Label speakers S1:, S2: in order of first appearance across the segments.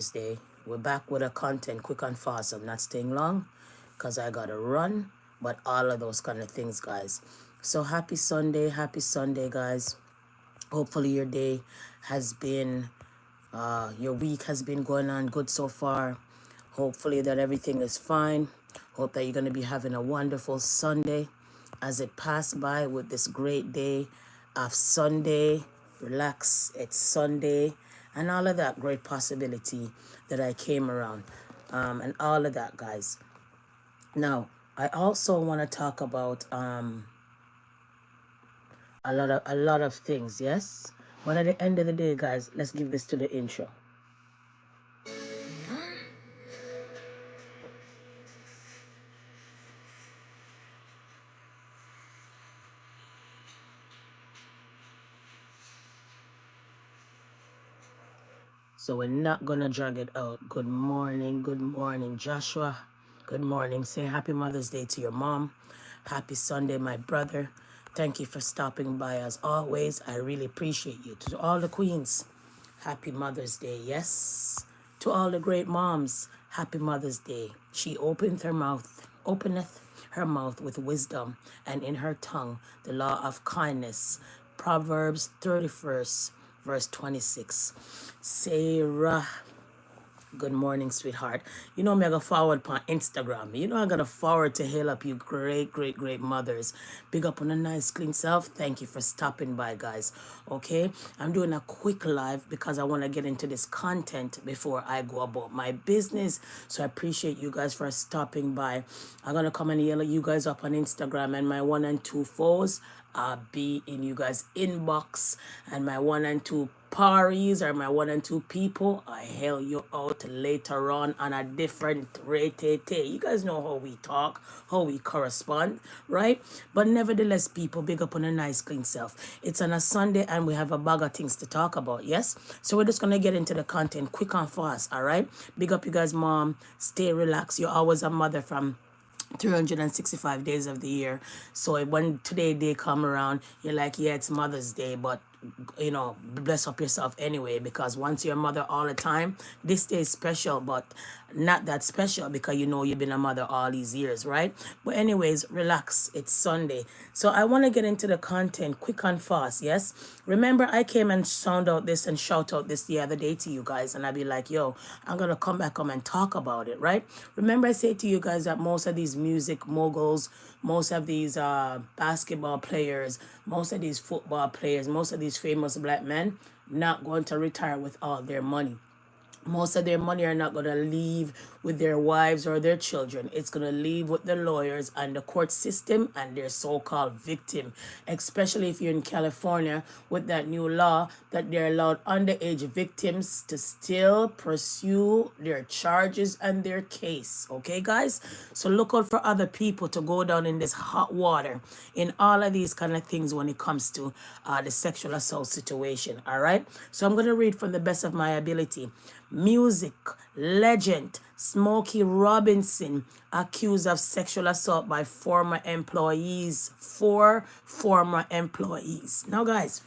S1: Thursday. We're back with a content quick and fast. I'm not staying long because I gotta run, but all of those kind of things, guys. So happy Sunday, guys. Hopefully your day has been, your week has been going on good so far. Hopefully that everything is fine. Hope that you're gonna be having a wonderful Sunday as it passed by with this great day of Sunday. Relax, it's Sunday, and all of that great possibility that I came around, and all of that, guys. Now, I also want to talk about a lot of things, yes. But at the end of the day, guys, let's give this to the intro. So we're not gonna drag it out. Good morning, Joshua. Good morning. Say happy Mother's Day to your mom. Happy Sunday, my brother. Thank you for stopping by as always. I really appreciate you. To all the queens, happy Mother's Day. Yes. To all the great moms, happy Mother's Day. She openeth her mouth with wisdom, and in her tongue the law of kindness. Proverbs 31st verse 26. Sarah, good morning, sweetheart. You know me, I go forward on Instagram. You know I gotta forward to hail up you great mothers. Big up on a nice clean self. Thank you for stopping by, guys. Okay, I'm doing a quick live because I want to get into this content before I go about my business. So I appreciate you guys for stopping by. I'm gonna come and yell at you guys up on Instagram, and my 1 and 2 foes be in you guys inbox, and my 1 and 2 parties or my 1 and 2 people, I hail you out later on a different rate. You guys know how we talk, how we correspond, right? But nevertheless, people, big up on a nice clean self. It's on a Sunday and we have a bag of things to talk about, yes? So we're just gonna get into the content quick and fast, all right? Big up you guys, mom. Stay relaxed. You're always a mother from 365 days of the year. So when today day come around, you're like, yeah, it's Mother's Day, but bless up yourself anyway, because once you're a mother all the time, this day is special, but not that special because you've been a mother all these years, right? But anyways, relax, it's Sunday. So I want to get into the content quick and fast, yes? Remember, I came and sound out this and shout out this the other day to you guys, and I'd be like, yo, I'm gonna come back and talk about it, right? Remember, I said to you guys that most of these music moguls, most of these basketball players, most of these football players, most of these famous black men not going to retire with all their money. Most of their money are not going to leave with their wives or their children. It's going to leave with the lawyers and the court system and their so-called victim, especially if you're in California with that new law that they're allowed underage victims to still pursue their charges and their case. Okay, guys? So look out for other people to go down in this hot water in all of these kind of things when it comes to the sexual assault situation. All right? So I'm going to read from the best of my ability. Music legend Smokey Robinson accused of sexual assault by former employees. 4 former employees. Now, guys,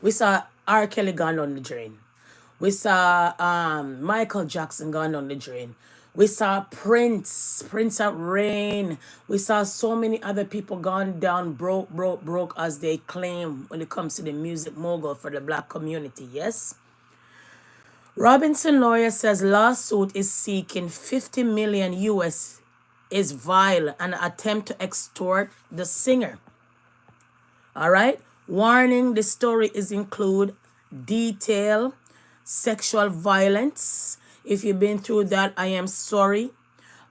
S1: we saw R. Kelly gone on the drain. We saw Michael Jackson gone on the drain. We saw Prince of Rain. We saw so many other people gone down broke, as they claim when it comes to the music mogul for the black community, yes? Robinson lawyer says lawsuit is seeking 50 million US is vile and attempt to extort the singer. All right. Warning, the story is include detail, sexual violence. If you've been through that, I am sorry.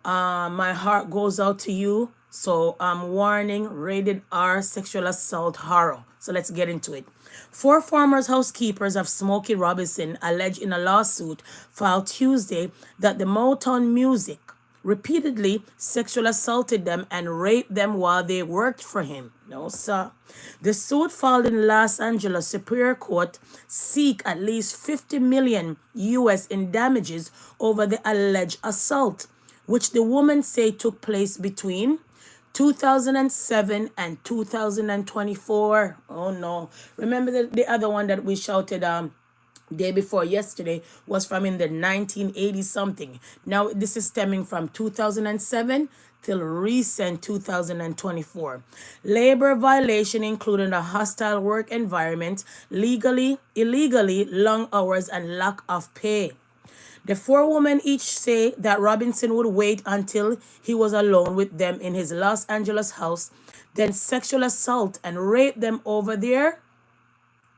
S1: My heart goes out to you. So warning, rated R, sexual assault horror. So let's get into it. 4 former housekeepers of Smokey Robinson allege in a lawsuit filed Tuesday that the Motown Music repeatedly sexually assaulted them and raped them while they worked for him. No, sir. The suit filed in Los Angeles Superior Court seek at least 50 million US in damages over the alleged assault, which the woman say took place between 2007 and 2024. Oh no. Remember the other one that we shouted day before yesterday was from in the 1980 something. Now this is stemming from 2007 till recent 2024. Labor violation including a hostile work environment, illegally long hours and lack of pay. The four women each say that Robinson would wait until he was alone with them in his Los Angeles house, then sexual assault and rape them over their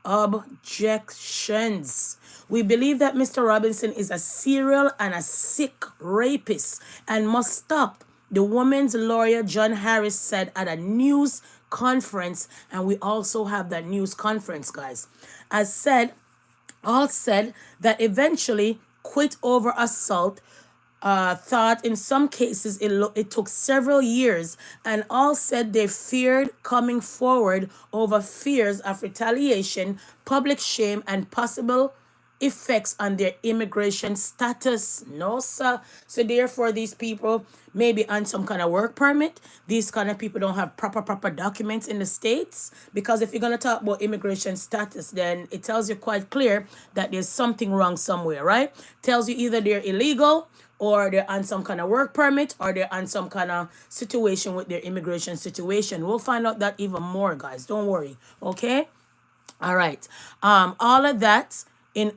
S1: objections. We believe that Mr. Robinson is a serial and a sick rapist and must stop, the woman's lawyer John Harris said at a news conference. And we also have that news conference, guys. All said that eventually quit over assault. Thought in some cases it took several years, and all said they feared coming forward over fears of retaliation, public shame, and possible effects on their immigration status. No, sir. So therefore, these people may be on some kind of work permit. These kind of people don't have proper documents in the States. Because if you're going to talk about immigration status, then it tells you quite clear that there's something wrong somewhere, right? Tells you either they're illegal, or they're on some kind of work permit, or they're on some kind of situation with their immigration situation. We'll find out that even more, guys. Don't worry. Okay? All right. All of that in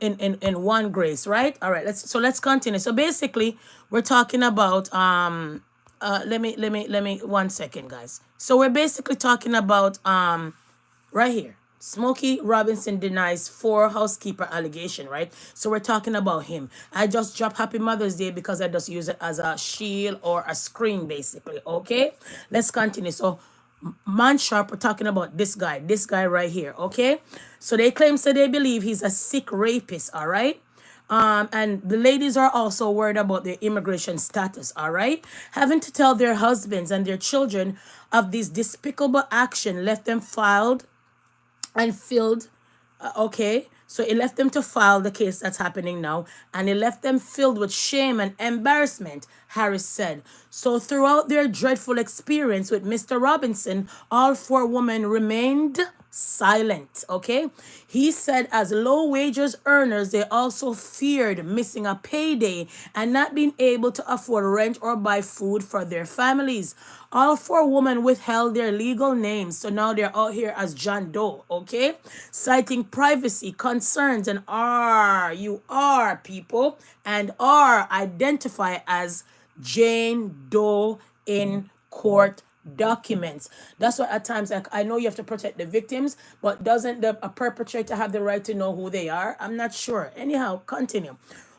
S1: one grace, right? All right, let's continue. So basically, we're talking about let me 1 second, guys. So we're basically talking about right here. Smokey Robinson denies 4 housekeeper allegation, right? So we're talking about him. I just dropped Happy Mother's Day because I just use it as a shield or a screen, basically. Okay, let's continue. So man sharp, we're talking about this guy right here. Okay, so they claim, so they believe he's a sick rapist. All right. And the ladies are also worried about their immigration status. All right, having to tell their husbands and their children of this despicable action left them filed and filled. Okay, so it left them to file the case that's happening now, and it left them filled with shame and embarrassment, Harris said. So throughout their dreadful experience with Mr. Robinson, all 4 women remained silent. Okay, he said as low wages earners, they also feared missing a payday and not being able to afford rent or buy food for their families. All 4 women withheld their legal names, so now they're out here as John Doe. Okay, citing privacy concerns and you are people and are identified as Jane Doe in court documents. That's why at times, like, I know you have to protect the victims, but doesn't a perpetrator have the right to know who they are? I'm not sure. Anyhow, continue.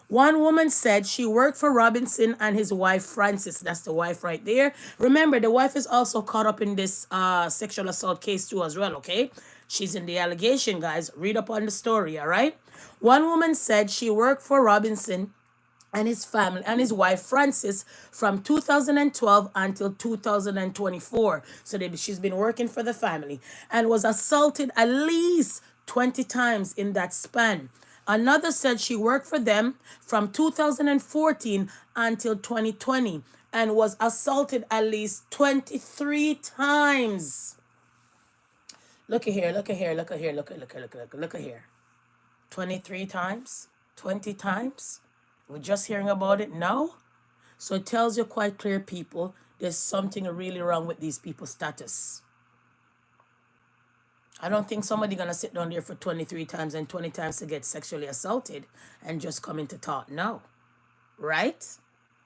S1: One woman said she worked for Robinson and his wife, Frances. That's the wife right there. Remember, the wife is also caught up in this sexual assault case too as well, okay? She's in the allegation, guys. Read up on the story, all right? One woman said she worked for Robinson and his family and his wife Frances from 2012 until 2024. So she's been working for the family and was assaulted at least 20 times in that span. Another said she worked for them from 2014 until 2020 and was assaulted at least 23 times. Look at here, look at here, look at here, look at here. 23 times, 20 times. We're just hearing about it now. So it tells you quite clear, people, there's something really wrong with these people's status. I don't think somebody gonna sit down there for 23 times and 20 times to get sexually assaulted and just come into talk now, right?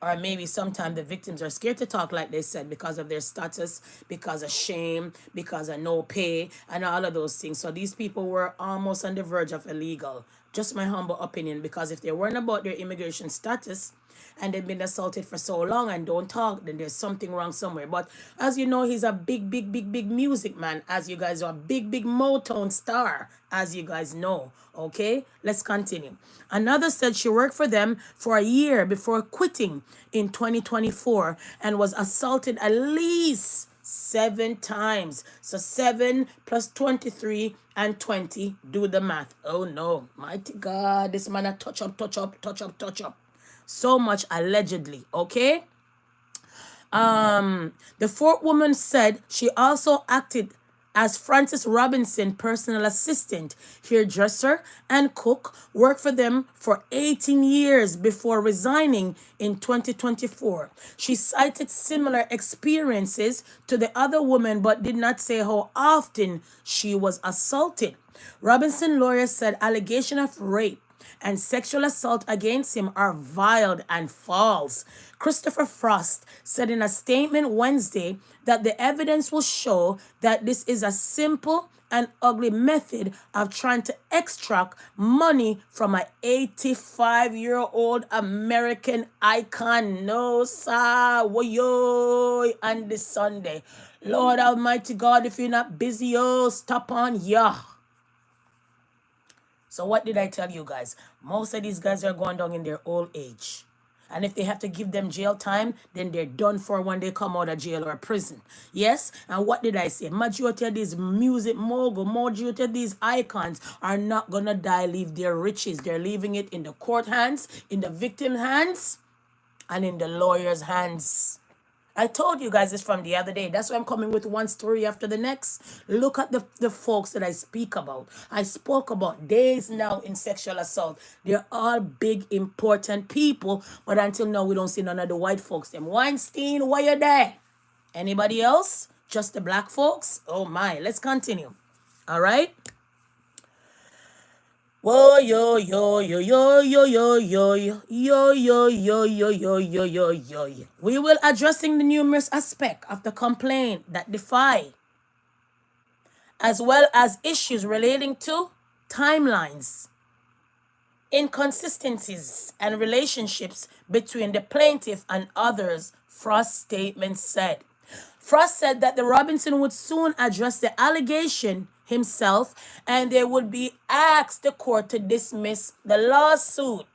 S1: Or maybe sometimes the victims are scared to talk, like they said, because of their status, because of shame, because of no pay, and all of those things. So these people were almost on the verge of illegal. Just my humble opinion, because if they weren't about their immigration status and they've been assaulted for so long and don't talk, then there's something wrong somewhere. But as you know, he's a big music man. As you guys are, a big Motown star, as you guys know. Okay, let's continue. Another said she worked for them for a year before quitting in 2024 and was assaulted at least 7 times. So 7 plus 23 and 20. Do the math. Oh no, mighty God, this man a touch up. So much allegedly. Okay. The 4th woman said she also acted as Frances Robinson, personal assistant, hairdresser, and cook, worked for them for 18 years before resigning in 2024. She cited similar experiences to the other woman but did not say how often she was assaulted. Robinson lawyers said allegation of rape and sexual assault against him are vile and false. Christopher Frost said in a statement Wednesday that the evidence will show that this is a simple and ugly method of trying to extract money from an 85-year-old American icon. No, sir. Woyo on this Sunday. Lord Almighty God, if you're not busy, oh, stop on ya. So what did I tell you guys? Most of these guys are going down in their old age. And if they have to give them jail time, then they're done for when they come out of jail or prison. Yes? And what did I say? Majority of these music mogul, majority of these icons are not going to die, leave their riches. They're leaving it in the court hands, in the victim hands, and in the lawyer's hands. I told you guys this from the other day. That's why I'm coming with one story after the next. Look at the folks that I speak about. I spoke about days now in sexual assault. They're all big, important people. But until now, we don't see none of the white folks. Them Weinstein, why you there? Anybody else? Just the black folks? Oh my, let's continue. All right? Whoa, yo, yo, yo, yo, yo, yo, yo, yo, yo, yo, yo, yo, yo, yo, yo, yo. We will addressing the numerous aspects of the complaint that defy, as well as issues relating to timelines, inconsistencies, and relationships between the plaintiff and others, Frost's statement said. Frost said that the Robinson would soon address the allegation himself and they would be asked the court to dismiss the lawsuit.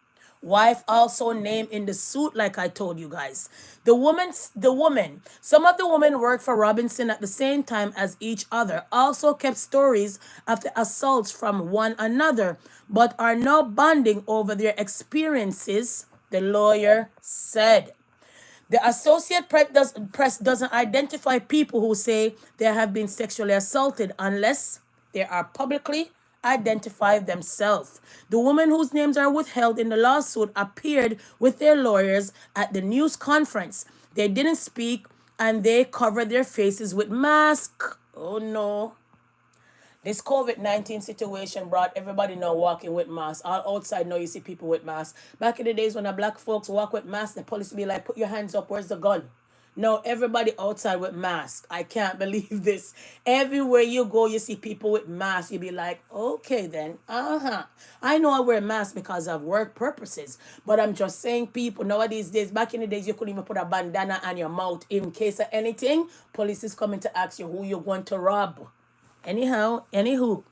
S1: Wife also named in the suit, like I told you guys. Some of the women worked for Robinson at the same time as each other, also kept stories of the assaults from one another, but are now bonding over their experiences, the lawyer said. The Associated Press doesn't identify people who say they have been sexually assaulted unless they are publicly identified themselves. The women whose names are withheld in the lawsuit appeared with their lawyers at the news conference. They didn't speak and they covered their faces with masks. Oh no. This COVID-19 situation brought everybody now walking with masks. All outside now you see people with masks. Back in the days when the black folks walk with masks, the police would be like, put your hands up, where's the gun? Now everybody outside with masks. I can't believe this. Everywhere you go, you see people with masks. You be like, okay then. I know I wear masks because of work purposes. But I'm just saying people nowadays days, back in the days, you couldn't even put a bandana on your mouth in case of anything. Police is coming to ask you who you're going to rob. Anywho,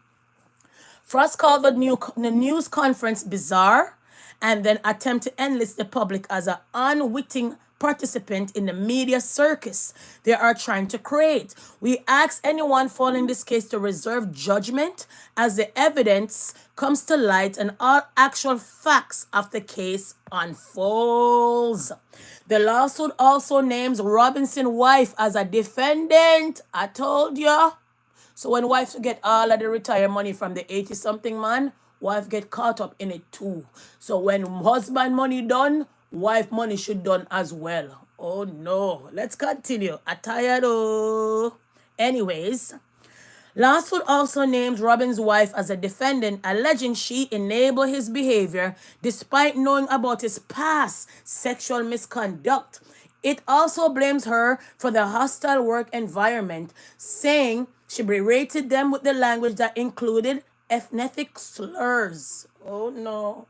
S1: Frost called the news conference bizarre and then attempt to enlist the public as an unwitting participant in the media circus they are trying to create. We ask anyone following this case to reserve judgment as the evidence comes to light and all actual facts of the case unfolds. The lawsuit also names Robinson's wife as a defendant. I told you. So when wives get all of the retirement money from the 80-something man, wife get caught up in it too. So when husband money done, wife money should done as well. Oh no. Let's continue. I tired oh. Anyways, lawsuit also names Robin's wife as a defendant, alleging she enabled his behavior despite knowing about his past sexual misconduct. It also blames her for the hostile work environment, saying she berated them with the language that included ethnic slurs. Oh no.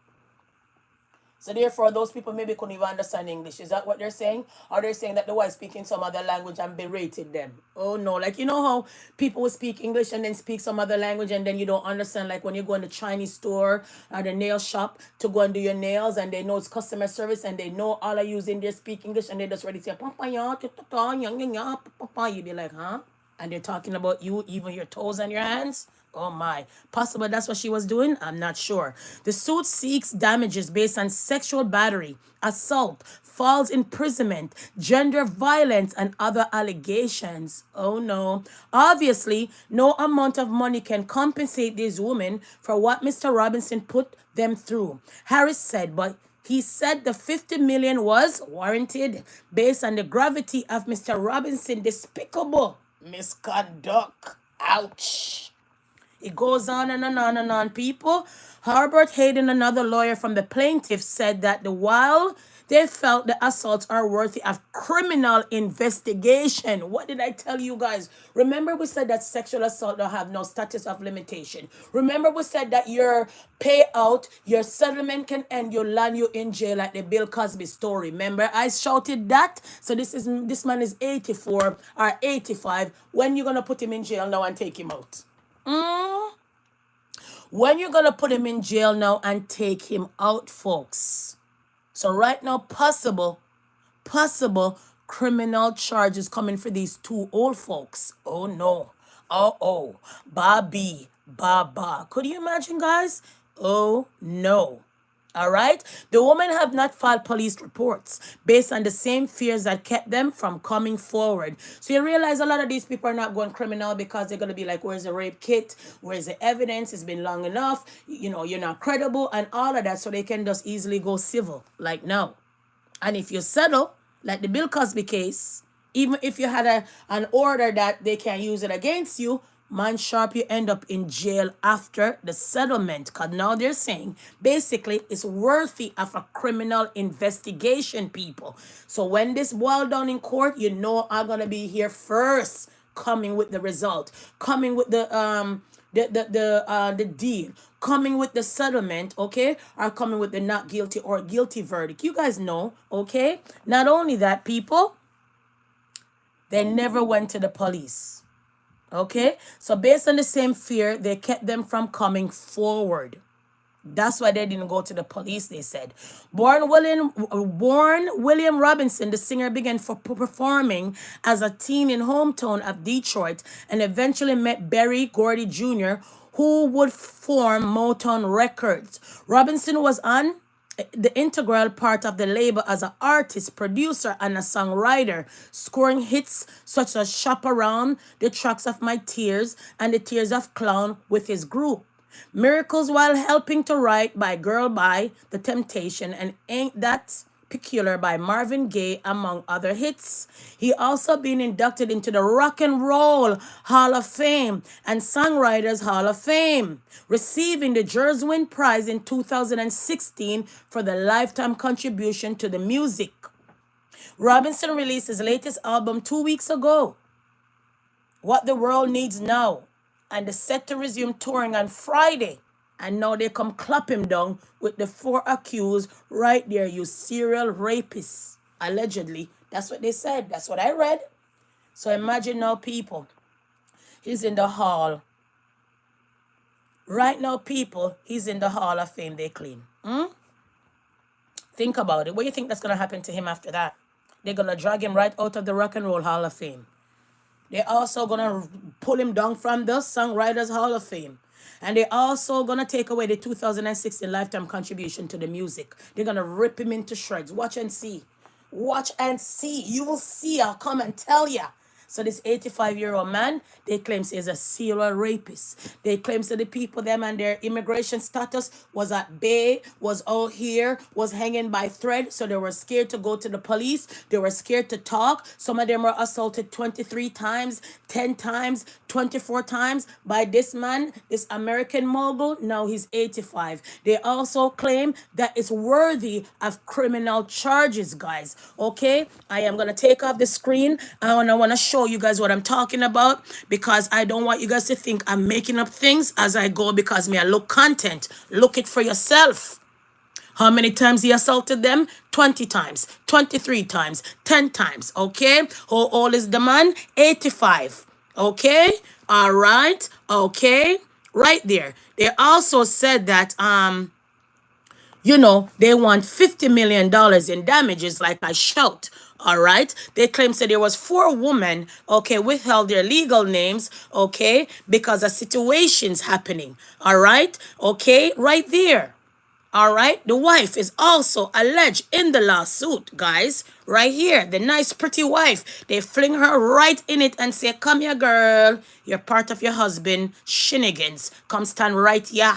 S1: So therefore, those people maybe couldn't even understand English. Is that what they're saying? Or they're saying that the wife speaking some other language and berated them? Oh no. Like, you know how people will speak English and then speak some other language and then you don't understand, like when you go in the Chinese store or the nail shop to go and do your nails and they know it's customer service and they know all of you in there speak English and they just ready to say, Papa, ya, ta, ta, ta, ya, ya, ya, Papa. You be like, huh? And they're talking about you, even your toes and your hands. Oh my. Possible that's what she was doing? I'm not sure. The suit seeks damages based on sexual battery, assault, false imprisonment, gender violence, and other allegations. Oh no. Obviously, no amount of money can compensate these women for what Mr. Robinson put them through. Harris said, but he said the 50 million was warranted based on the gravity of Mr. Robinson despicable misconduct. Ouch. It goes on and on and on, people. Herbert Hayden, another lawyer from the plaintiff, said that while they felt the assaults are worthy of criminal investigation. What did I tell you guys? Remember we said that sexual assault don't have no status of limitation. Remember we said that your payout, your settlement can end, you land you in jail like the Bill Cosby story. Remember I shouted that? So this man is 84 or 85. When you gonna put him in jail now and take him out? When you're gonna put him in jail now and take him out, folks? So right now, possible criminal charges coming for these two old folks. Oh no. Oh. Bobby. Baba. Could you imagine, guys? Oh no. All right. The women have not filed police reports based on the same fears that kept them from coming forward. So you realize a lot of these people are not going criminal because they're going to be like, where's the rape kit? Where's the evidence? It's been long enough. You know, you're not credible and all of that. So they can just easily go civil like now. And if you settle, like the Bill Cosby case, even if you had an order that they can use it against you, man sharp, you end up in jail after the settlement. Because now they're saying, basically, it's worthy of a criminal investigation, people. So when this boils down in court, you know I'm going to be here first, coming with the result, coming with the deal, coming with the settlement, okay, or coming with the not guilty or guilty verdict. You guys know, okay? Not only that, people, they never went to the police, okay? So based on the same fear, they kept them from coming forward. That's why they didn't go to the police, they said. Born William Robinson, the singer, began performing as a teen in hometown of Detroit and eventually met Berry Gordy Jr., who would form Motown Records. Robinson was on the integral part of the label as an artist, producer, and a songwriter, scoring hits such as Shop Around, The Tracks of My Tears, and The Tears of Clown with his group. Miracles while helping to write by Girl by The Temptation and Ain't That Peculiar by Marvin Gaye, among other hits. He also been inducted into the Rock and Roll Hall of Fame and Songwriters Hall of Fame, receiving the Jerswin Prize in 2016 for the lifetime contribution to the music. Robinson released his latest album 2 weeks ago, What the World Needs Now, and is set to resume touring on Friday. And now they come clap him down with the 4 accused right there, you serial rapists. Allegedly. That's what they said. That's what I read. So imagine now, people. He's in the hall. Right now, people, he's in the Hall of Fame they claim. Think about it. What do you think that's going to happen to him after that? They're going to drag him right out of the Rock and Roll Hall of Fame. They're also going to pull him down from the Songwriters Hall of Fame. And they're also going to take away the 2016 lifetime contribution to the music. They're going to rip him into shreds. Watch and see. Watch and see. You will see. I'll come and tell you. So this 85-year-old man, they claim he's a serial rapist. They claim that the people, them and their immigration status was at bay, was out here, was hanging by thread. So they were scared to go to the police. They were scared to talk. Some of them were assaulted 23 times, 10 times, 24 times by this man, this American mogul. Now he's 85. They also claim that it's worthy of criminal charges, guys. Okay? I am going to take off the screen. I want to show you guys what I'm talking about because I don't want you guys to think I'm making up things as I go because me I look content. Look it for yourself. How many times he assaulted them? 20 times, 23 times, 10 times. Okay? How old is the man? 85. Okay? All right. Okay? Right there. They also said that you know, they want $50 million in damages, like I shout. All right. They claim that there was 4 women, okay, withheld their legal names, okay, because of situations happening. All right. Okay, right there. All right. The wife is also alleged in the lawsuit, guys. Right here. The nice, pretty wife. They fling her right in it and say, come here, girl. You're part of your husband, shenanigans. Come stand right here.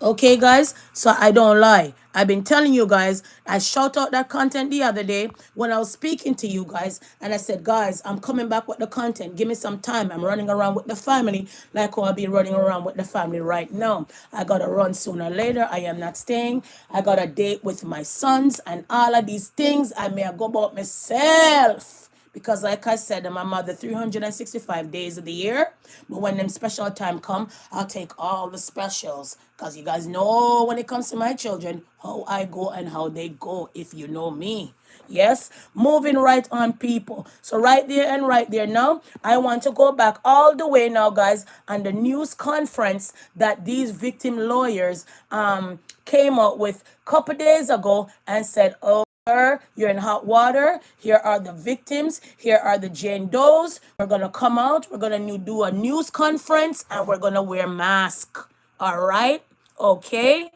S1: Okay, guys, so I don't lie. I've been telling you guys, I shout out that content the other day when I was speaking to you guys, and I said, guys, I'm coming back with the content. Give me some time. I'm running around with the family like how I'll be running around with the family right now. I got to run sooner or later. I am not staying. I got a date with my sons and all of these things. I may go about myself. Because like I said, I'm a mother 365 days of the year. But when them special time come, I'll take all the specials. Because you guys know when it comes to my children, how I go and how they go, if you know me. Yes, moving right on, people. So right there and right there now, I want to go back all the way now, guys, on the news conference that these victim lawyers came out with a couple days ago and said, oh, you're in hot water. Here are the victims. Here are the Jane Does. We're going to come out. We're going to do a news conference and we're going to wear masks. All right. Okay.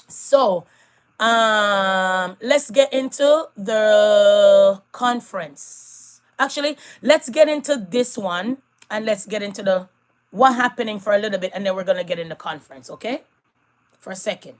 S1: So, let's get into the conference. Actually, let's get into this one and let's get into the what happening for a little bit and then we're going to get in the conference. Okay. For a second.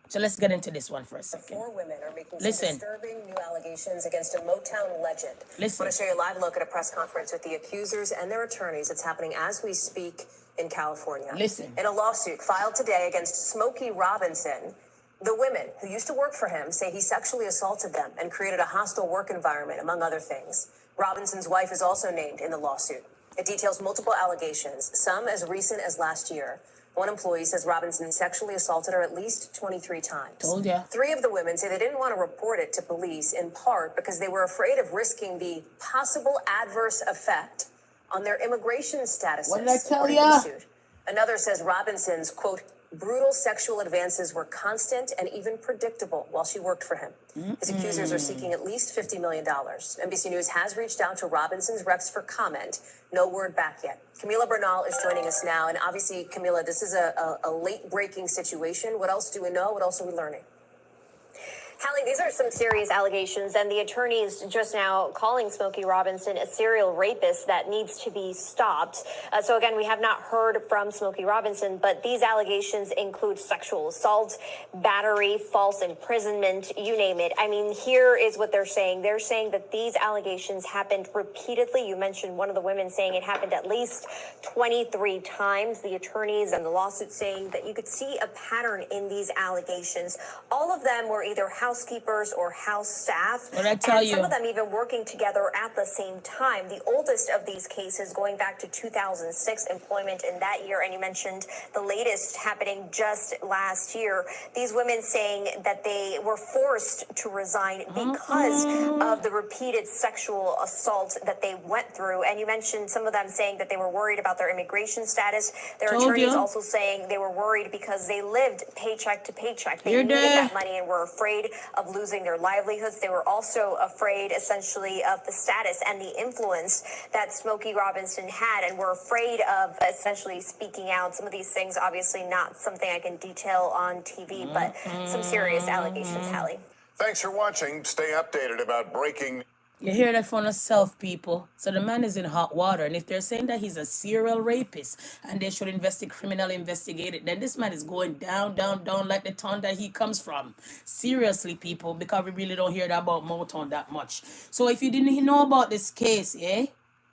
S1: So let's get into this one for a second.
S2: 4 women are making some disturbing new allegations against a Motown legend.
S1: Listen.
S2: I want to show you a live look at a press conference with the accusers and their attorneys. It's happening as we speak in California.
S1: Listen.
S2: In a lawsuit filed today against Smokey Robinson, the women who used to work for him say he sexually assaulted them and created a hostile work environment, among other things. Robinson's wife is also named in the lawsuit. It details multiple allegations, some as recent as last year. One employee says Robinson sexually assaulted her at least 23 times.
S1: Told ya.
S2: 3 of the women say they didn't want to report it to police, in part because they were afraid of risking the possible adverse effect on their immigration statuses.
S1: What did I tell ya?
S2: Another says Robinson's, quote, brutal sexual advances were constant and even predictable while she worked for him. His accusers are seeking at least $50 million. NBC News has reached out to Robinson's reps for comment. No word back yet. Camila Bernal is joining us now. And obviously, Camila, this is a late-breaking situation. What else do we know? What else are we learning?
S3: Hallie, these are some serious allegations, and the attorneys just now calling Smokey Robinson a serial rapist that needs to be stopped. So again, we have not heard from Smokey Robinson, but these allegations include sexual assault, battery, false imprisonment, you name it. I mean, here is what they're saying. They're saying that these allegations happened repeatedly. You mentioned one of the women saying it happened at least 23 times. The attorneys and the lawsuit saying that you could see a pattern in these allegations. All of them were either housekeepers or house staff.
S1: What I tell you?
S3: Some of them even working together at the same time. The oldest of these cases going back to 2006, employment in that year. And you mentioned the latest happening just last year. These women saying that they were forced to resign because of the repeated sexual assault that they went through. And you mentioned some of them saying that they were worried about their immigration status. Their attorneys also saying they were worried because they lived paycheck to paycheck. They needed that money and were afraid of losing their livelihoods. They were also afraid, essentially, of the status and the influence that Smokey Robinson had, and were afraid of essentially speaking out. Some of these things, obviously, not something I can detail on TV, but some serious allegations, Hallie.
S4: Thanks for watching. Stay updated about breaking.
S1: You hear that from yourself, people. So the man is in hot water. And if they're saying that he's a serial rapist and they should criminally investigate it, then this man is going down, down, down like the town that he comes from. Seriously, people, because we really don't hear about Motown that much. So if you didn't know about this case,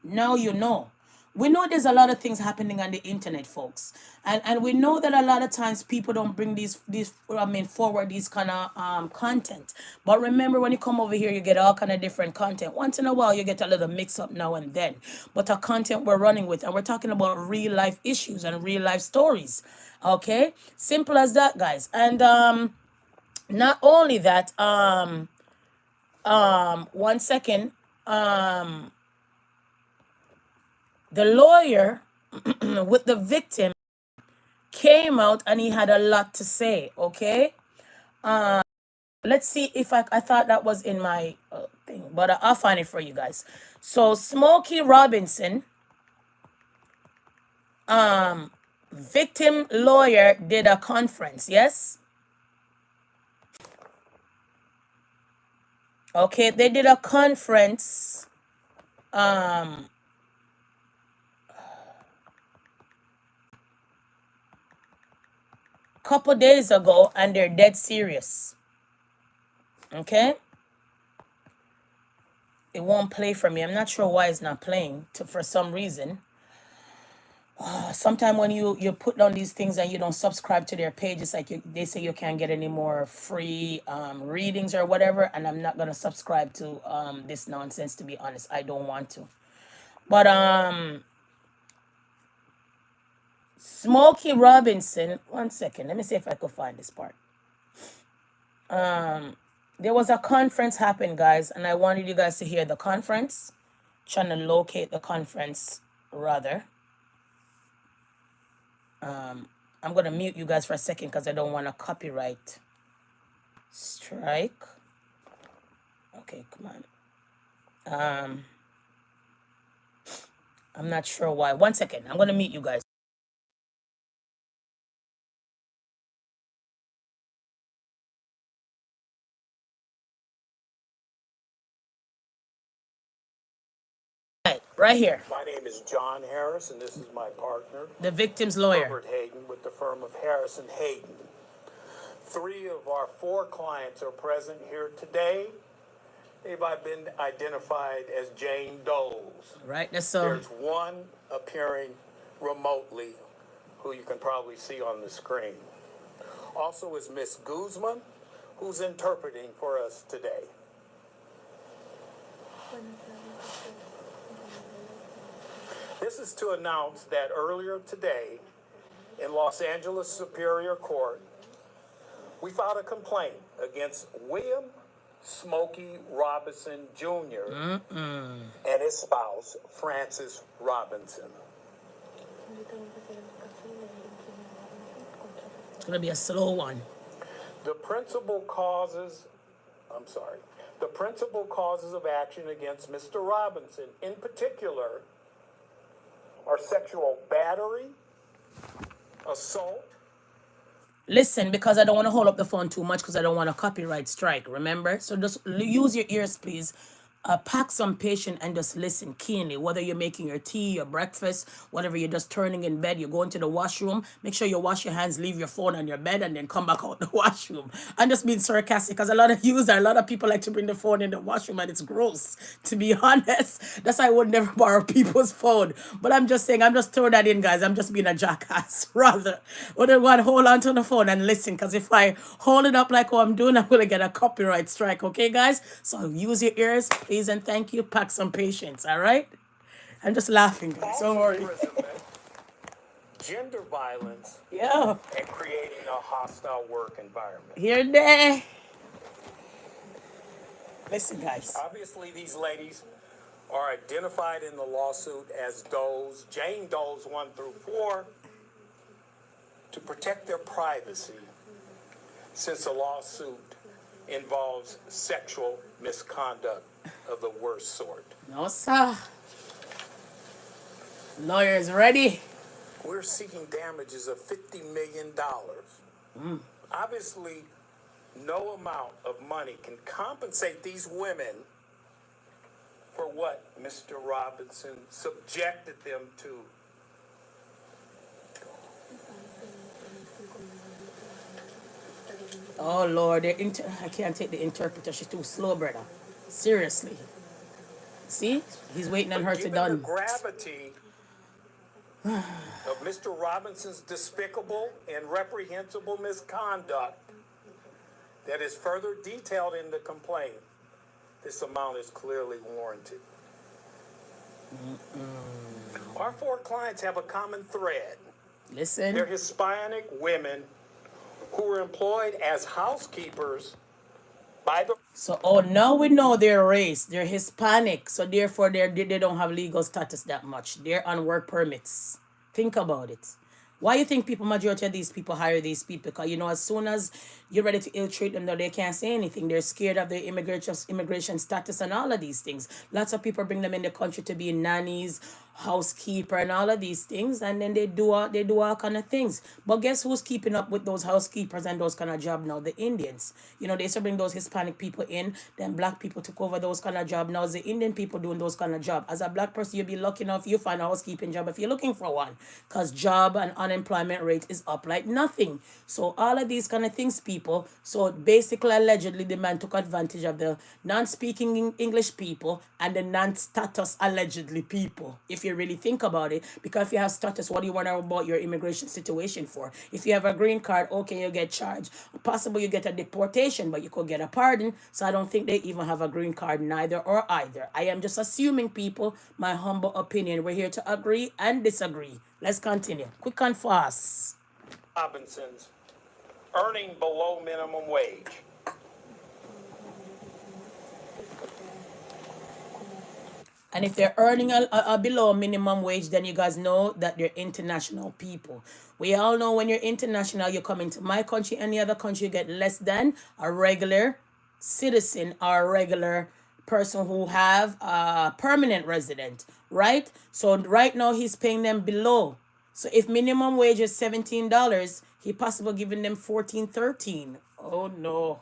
S1: now you know. We know there's a lot of things happening on the internet, folks. And we know that a lot of times people don't bring forward these kind of content. But remember, when you come over here, you get all kind of different content. Once in a while, you get a little mix up now and then. But the content we're running with, and we're talking about real life issues and real life stories. Okay? Simple as that, guys. And not only that, one second, the lawyer with the victim came out and he had a lot to say, okay? Let's see if I thought that was in my thing, but I'll find it for you guys. So Smokey Robinson, victim lawyer, did a conference, yes? Okay, they did a conference couple days ago, and they're dead serious. Okay, it won't play for me. I'm not sure why it's not playing for some reason. Sometimes when you put down these things and you don't subscribe to their page, it's like they say you can't get any more free readings or whatever, and I'm not gonna subscribe to this nonsense, to be honest. I don't want to. But Smokey Robinson, one second, let me see if I could find this part. There was a conference happened, guys, and I wanted you guys to hear the conference. Trying to locate the conference, rather. I'm gonna mute you guys for a second because I don't want a copyright strike. Okay, come on. I'm not sure why. One second, I'm gonna mute you guys. Right here.
S5: My name is John Harris, and this is my partner,
S1: The victim's lawyer.
S5: Robert Hayden, with the firm of Harris and Hayden. 3 of our 4 clients are present here today. They've been identified as Jane Doe's.
S1: Right, that's
S5: There's one appearing remotely, who you can probably see on the screen. Also is Miss Guzman, who's interpreting for us today. This is to announce that earlier today in Los Angeles Superior Court, we filed a complaint against William Smokey Robinson Jr. And his spouse, Frances Robinson.
S1: It's gonna be a slow one.
S5: The principal causes of action against Mr. Robinson in particular are sexual battery, assault.
S1: Listen, because I don't want to hold up the phone too much because I don't want a copyright strike, remember? So just use your ears, please. Pack some patience and just listen keenly. Whether you're making your tea, your breakfast, whatever, you're just turning in bed, you're going to the washroom, make sure you wash your hands, leave your phone on your bed, and then come back out the washroom. I'm just being sarcastic because a lot of people like to bring the phone in the washroom, and it's gross, to be honest. That's why I would never borrow people's phone. But I'm just saying, I'm just throwing that in, guys. I'm just being a jackass, rather. Or they want to hold on to the phone and listen, because if I hold it up like what I'm doing, I'm going to get a copyright strike, okay, guys? So use your ears, please, and thank you. Pack some patience, all right? I'm just laughing, guys. Don't worry.
S5: Imprisonment, gender violence,
S1: Yeah.
S5: and creating a hostile work environment.
S1: Here they. Listen, guys.
S5: Obviously, these ladies are identified in the lawsuit as Doe's, Jane Doe's 1 through 4, to protect their privacy, since the lawsuit involves sexual misconduct of the worst sort.
S1: No, sir. Lawyers ready?
S5: We're seeking damages of $50 million. Obviously, no amount of money can compensate these women for what Mr. Robinson subjected them to.
S1: Oh, Lord. I can't take the interpreter. She's too slow, brother. Seriously. See? He's waiting on her to
S5: Given
S1: done.
S5: the gravity of Mr. Robinson's despicable and reprehensible misconduct that is further detailed in the complaint, this amount is clearly warranted. Our 4 clients have a common thread.
S1: Listen.
S5: They're Hispanic women who were employed as housekeepers by the...
S1: So, now we know their race. They're Hispanic. So, therefore, they don't have legal status that much. They're on work permits. Think about it. Why you think people, majority of these people hire these people? Because you know, as soon as you're ready to ill-treat them, though, they can't say anything. They're scared of their immigration status and all of these things. Lots of people bring them in the country to be nannies, housekeeper, and all of these things, and then they do all kind of things. But guess who's keeping up with those housekeepers and those kind of job now? The Indians. You know, they used to bring those Hispanic people in, then black people took over those kind of job. Now it's the Indian people doing those kind of job. As a black person, you'll be lucky enough you find a housekeeping job if you're looking for one, because job and unemployment rate is up like nothing. So all of these kind of things, people. So basically, allegedly, the man took advantage of the non-speaking English people and the non-status allegedly people. If you really think about it, because if you have status, what do you want to know about your immigration situation for? If you have a green card, okay, you get charged. Possibly you get a deportation, but you could get a pardon. So I don't think they even have a green card, neither or either. I am just assuming, people, my humble opinion. We're here to agree and disagree. Let's continue. Quick and fast.
S5: Robinsons earning below minimum wage.
S1: And if they're earning a below minimum wage, then you guys know that they're international people. We all know when you're international, you come into my country, any other country, you get less than a regular citizen or a regular person who have a permanent resident, right? So right now he's paying them below. So if minimum wage is $17, he possibly giving them 14, 13. Oh no.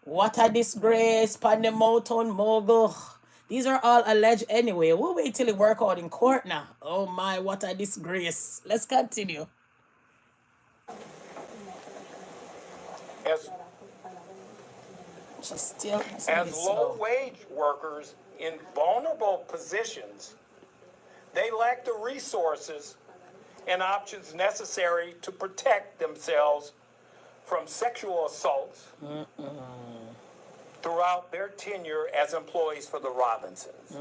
S1: What a disgrace, Pandemoton Mogul. These are all alleged anyway. We'll wait till it work out in court now. Oh my, what a disgrace. Let's continue.
S5: As
S1: She's still
S5: as low-wage workers in vulnerable positions, they lack the resources and options necessary to protect themselves from sexual assaults throughout their tenure as employees for the Robinsons.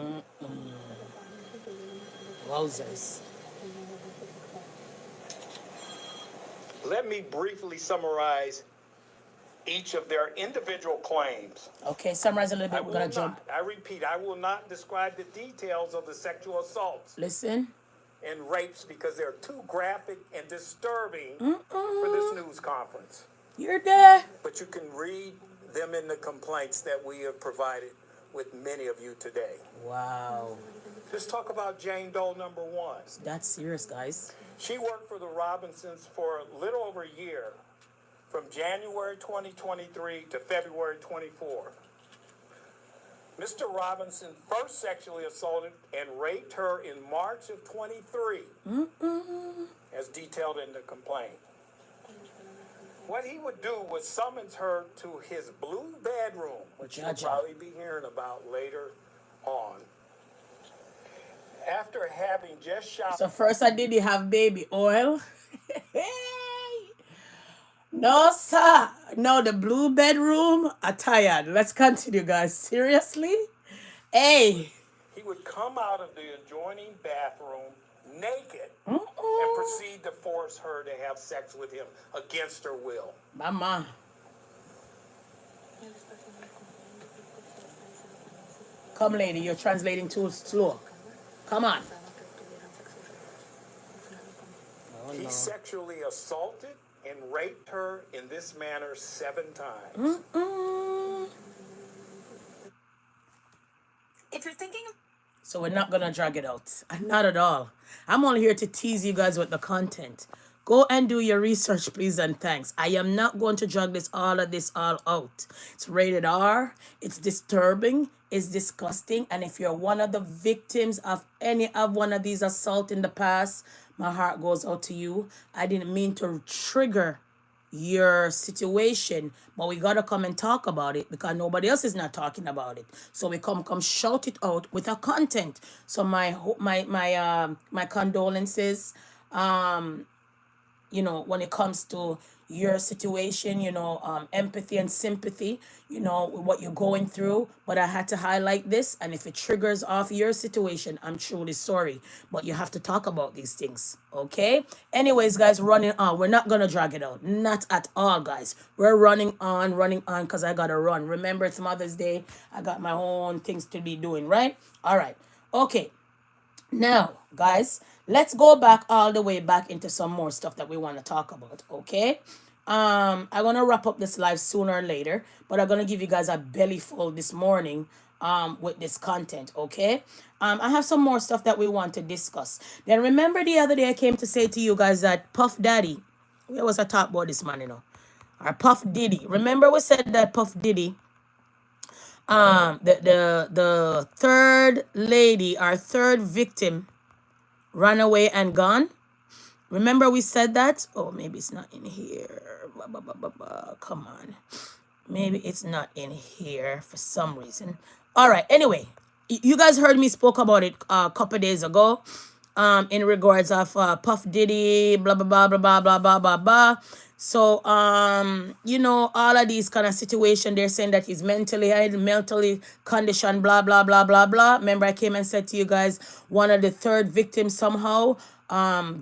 S1: Wowzers.
S5: Let me briefly summarize each of their individual claims.
S1: Okay, summarize a little bit. We're going to jump.
S5: I repeat, I will not describe the details of the sexual assaults
S1: Listen.
S5: and rapes because they're too graphic and disturbing for this news conference.
S1: You're there.
S5: But you can read them in the complaints that we have provided with many of you today.
S1: Wow.
S5: Let's talk about Jane Doe number one.
S1: That's serious, guys.
S5: She worked for the Robinsons for a little over a year, from January 2023 to February 24. Mr. Robinson first sexually assaulted and raped her in March of 23, as detailed in the complaint. What he would do was summons her to his blue bedroom, which you'll probably be hearing about later on. After having just shot...
S1: So first did he have baby oil? No, sir. No, the blue bedroom. I'm tired. Let's continue, guys. Seriously? Hey.
S5: He would come out of the adjoining bathroom naked and proceed to force her to have sex with him against her will.
S1: Mama. Come, lady. You're translating too slow. Come on. Oh,
S5: he
S1: no.
S5: sexually assaulted and raped her in this manner 7 times.
S2: If you're thinking of
S1: So we're not going to drag it out. Not at all. I'm only here to tease you guys with the content. Go and do your research, please, and thanks. I am not going to drag all of this all out. It's rated R. It's disturbing. It's disgusting. And if you're one of the victims of any of one of these assaults in the past, my heart goes out to you. I didn't mean to trigger your situation, but we gotta come and talk about it because nobody else is not talking about it. So we come shout it out with a content. So my condolences. You know, when it comes to your situation, you know, empathy and sympathy, you know, what you're going through. But I had to highlight this. And if it triggers off your situation, I'm truly sorry. But you have to talk about these things. Okay? Anyways, guys, running on. We're not going to drag it out. Not at all, guys. We're running on because I got to run. Remember, it's Mother's Day. I got my own things to be doing, right? All right. Okay. Now, guys, let's go back all the way back into some more stuff that we want to talk about, okay? I'm gonna wrap up this live sooner or later, but I'm gonna give you guys a belly full this morning with this content, okay? I have some more stuff that we want to discuss. Then remember the other day I came to say to you guys that Puff Daddy, where was I talk about this man, you know? Or Puff Diddy. Remember we said that Puff Diddy, the third lady, our third victim, ran away and gone. Remember we said that? Oh, maybe it's not in here. Come on. Maybe it's not in here for some reason. All right. Anyway, you guys heard me spoke about it a couple days ago. In regards of Puff Diddy, blah blah blah blah blah blah blah blah blah. So you know, all of these kind of situation, they're saying that he's mentally conditioned, blah blah blah blah blah. Remember, I came and said to you guys, one of the third victims somehow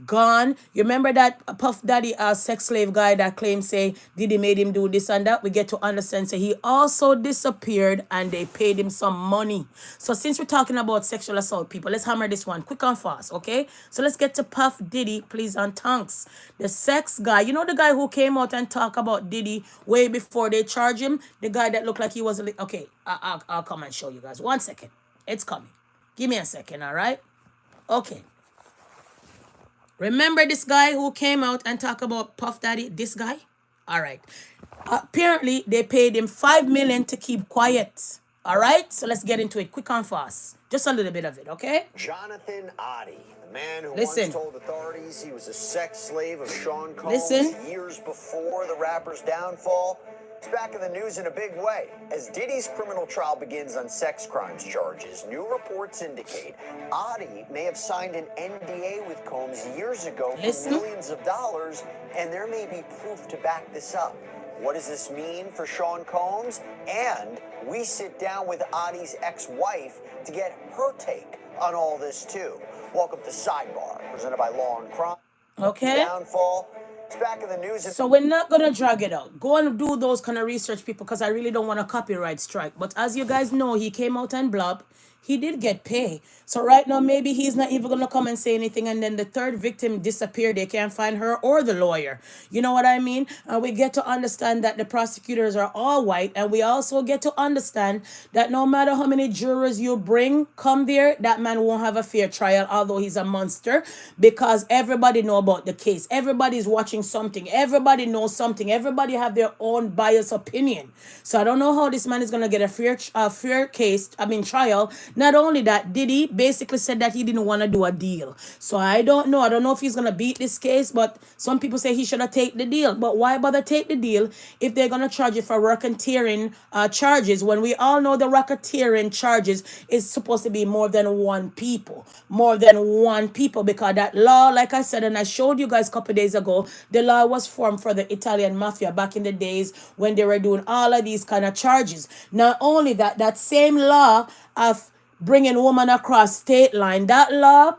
S1: gone. You remember that Puff Daddy sex slave guy that claimed say Diddy made him do this and that? We get to understand say he also disappeared and they paid him some money. So since we're talking about sexual assault, people, let's hammer this one quick and fast, okay? So let's get to Puff Diddy, please, and thanks. The sex guy, you know the guy who came out and talk about Diddy way before they charge him? The guy that looked like he was okay, I'll come and show you guys. 1 second. It's coming. Give me a second, all right? Okay. Remember this guy who came out and talked about Puff Daddy? This guy? All right. Apparently, they paid him $5 million to keep quiet. All right? So let's get into it quick and fast. Just a little bit of it, okay?
S6: Jonathan Oddie, the man who
S1: Listen.
S6: once told authorities he was a sex slave of Sean Combs years before the rapper's downfall, is back in the news in a big way. As Diddy's criminal trial begins on sex crimes charges, new reports indicate Oddie may have signed an NDA with Combs years ago for millions of dollars, and there may be proof to back this up. What does this mean for Sean Combs? And we sit down with Oddie's ex-wife to get her take on all this too. Welcome to Sidebar, presented by Law and Crime.
S1: Okay.
S6: Downfall. It's back in the news.
S1: So we're not going to drag it out. Go and do those kind of research, people, because I really don't want a copyright strike. But as you guys know, he came out and blob. He did get pay. So right now, maybe he's not even going to come and say anything. And then the third victim disappeared. They can't find her or the lawyer. You know what I mean? And we get to understand that the prosecutors are all white. And we also get to understand that no matter how many jurors you come there, that man won't have a fair trial, although he's a monster. Because everybody know about the case. Everybody's watching something. Everybody knows something. Everybody have their own biased opinion. So I don't know how this man is going to get a fair trial. Not only that, Diddy basically said that he didn't want to do a deal. So I don't know. I don't know if he's going to beat this case, but some people say he should have taken the deal. But why bother take the deal if they're going to charge you for racketeering charges when we all know the racketeering charges is supposed to be more than one people. More than one people, because that law, like I said, and I showed you guys a couple days ago, the law was formed for the Italian mafia back in the days when they were doing all of these kind of charges. Not only that, that same law of bringing woman across state line, that law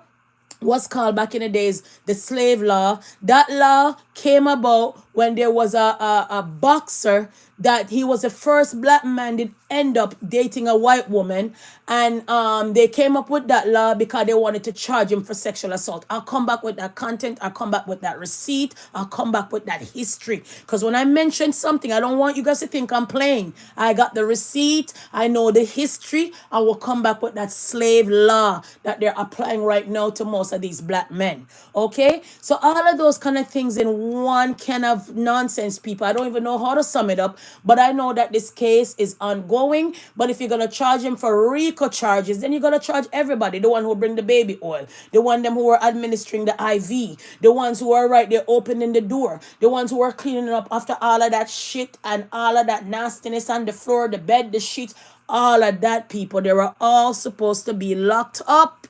S1: was called back in the days the slave law. That law came about when there was a boxer that he was the first black man that end up dating a white woman, and they came up with that law because they wanted to charge him for sexual assault. I'll come back with that content. I'll come back with that receipt. I'll come back with that history, because when I mention something, I don't want you guys to think I'm playing. I got the receipt. I know the history. I will come back with that slave law that they're applying right now to most of these black men. Okay, so all of those kind of things in one kind of nonsense, people. I don't even know how to sum it up, but I know that this case is ongoing. But if you're gonna charge him for RICO charges, then you're gonna charge everybody. The one who bring the baby oil, the one them who are administering the IV, the ones who are right there opening the door, the ones who are cleaning up after all of that shit and all of that nastiness on the floor, the bed, the sheets, all of that, people. They were all supposed to be locked up.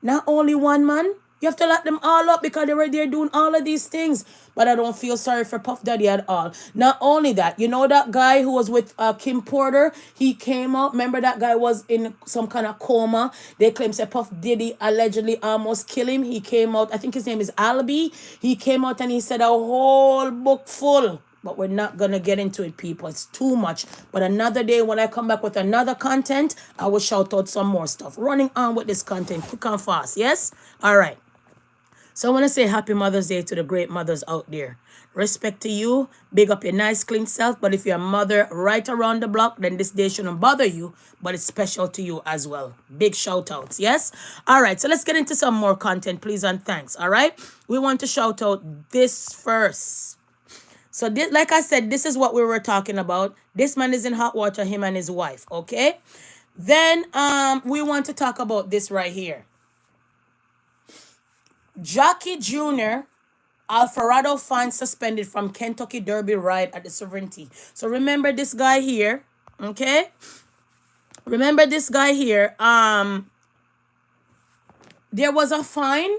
S1: Not only one man. You have to lock them all up because they were there doing all of these things. But I don't feel sorry for Puff Daddy at all. Not only that, you know that guy who was with Kim Porter? He came out. Remember that guy was in some kind of coma. They claim that Puff Daddy allegedly almost killed him. He came out. I think his name is Albie. He came out and he said a whole book full. But we're not going to get into it, people. It's too much. But another day when I come back with another content, I will shout out some more stuff. Running on with this content quick and fast. Yes? All right. So I want to say happy Mother's Day to the great mothers out there. Respect to you. Big up your nice, clean self. But if you're a mother right around the block, then this day shouldn't bother you. But it's special to you as well. Big shout outs. Yes? All right. So let's get into some more content, please, and thanks. All right? We want to shout out this first. So this, like I said, this is what we were talking about. This man is in hot water, him and his wife. Okay? Then we want to talk about this right here. Jackie Jr. Alvarado fine suspended from Kentucky Derby ride at the Sovereignty. So remember this guy here, okay? Remember this guy here. There was a fine,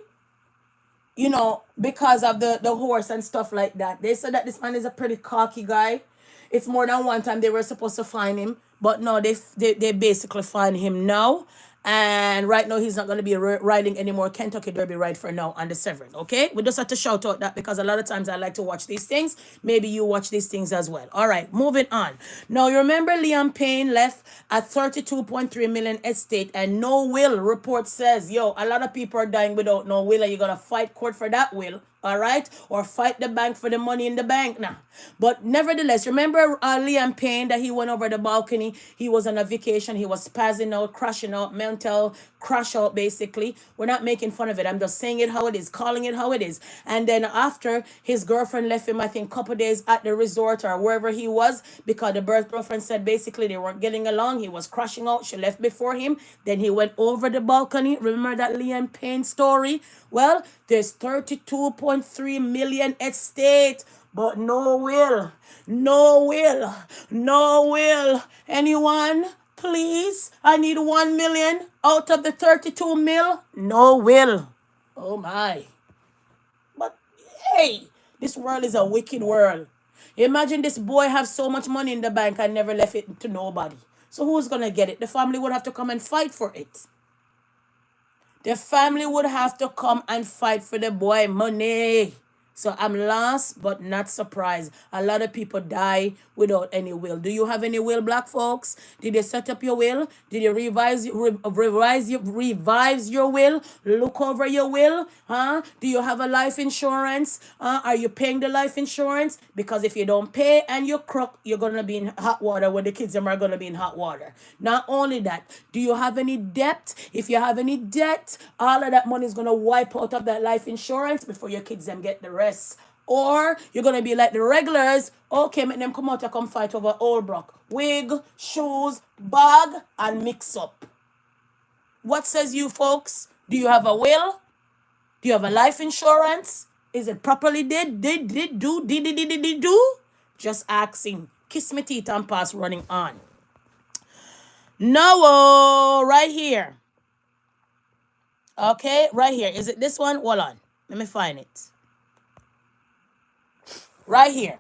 S1: you know, because of the horse and stuff like that. They said that this man is a pretty cocky guy. It's more than one time they were supposed to fine him, but no, they basically fine him now. And right now, he's not going to be riding anymore Kentucky Derby ride for now on the 7th, okay? We just have to shout out that because a lot of times I like to watch these things. Maybe you watch these things as well. All right, moving on. Now, you remember Liam Payne left a 32.3 million estate and no will. Report says, yo, a lot of people are dying without no will and you're going to fight court for that will. All right, or fight the bank for the money in the bank now. But nevertheless, remember Liam Payne that he went over the balcony. He was on a vacation. He was spazzing out, crashing out, mental crash out, basically. We're not making fun of it. I'm just saying it how it is, calling it how it is. And then after his girlfriend left him, I think, a couple days at the resort or wherever he was, because the girlfriend said basically they weren't getting along. He was crashing out. She left before him. Then he went over the balcony. Remember that Liam Payne story? Well, there's 32.3 million estate, but no will. No will. No will. Anyone? Please? I need 1 million out of the 32 mil. No will. Oh my. But hey, this world is a wicked world. Imagine this boy have so much money in the bank and never left it to nobody. So who's going to get it? The family would have to come and fight for it. The family would have to come and fight for the boy money. So I'm lost but not surprised. A lot of people die without any will. Do you have any will, black folks? Did you set up your will? Did you revise your will? Look over your will? Huh? Do you have a life insurance? Are you paying the life insurance? Because if you don't pay and you crook, you're going to be in hot water when the kids them are going to be in hot water. Not only that, do you have any debt? If you have any debt, all of that money is going to wipe out of that life insurance before your kids them get the rest. Or you're going to be like the regulars. Okay, make them come out and come fight over Old Brock. Wig, shoes, bag, and mix up. What says you folks? Do you have a will? Do you have a life insurance? Is it properly did? Do? Just asking. Kiss me teeth and pass running on. No, right here. Okay, right here. Is it this one? Hold on. Let me find it. Right here.